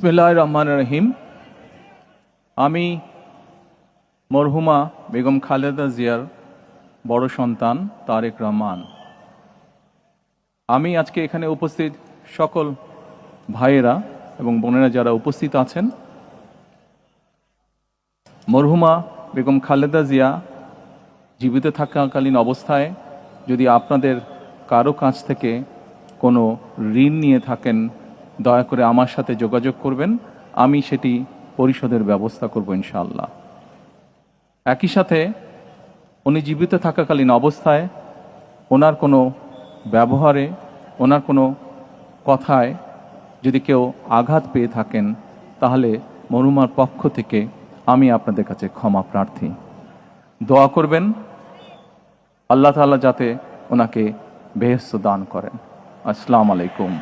বিসমিল্লাহির রহমানির রহিম। আমি মরহুমা বেগম খালেদা জিয়ার বড় সন্তান তারেক রহমান। আমি আজকে এখানে উপস্থিত সকল ভাইয়েরা এবং বোনেরা যারা উপস্থিত আছেন, মরহুমা বেগম খালেদা জিয়া জীবিত থাকাকালীন অবস্থায় যদি আপনাদের কারো কাছ থেকে কোনো ঋণ নিয়ে থাকেন, দয়া করে আমার সাথে যোগাযোগ করবেন, আমি সেটি পরিশোধের ব্যবস্থা করব ইনশাআল্লাহ। একই সাথে উনি জীবিত থাকাকালীন অবস্থায় ওনার কোনো ব্যবহারে, ওনার কোনো কথায় যদি কেউ আঘাত পেয়ে থাকেন, তাহলে মরহুমার পক্ষ থেকে আমি আপনাদের কাছে ক্ষমা প্রার্থী। দোয়া করবেন আল্লাহ তাআলা যাতে ওনাকে বেহেশত দান করেন। আসসালামু আলাইকুম।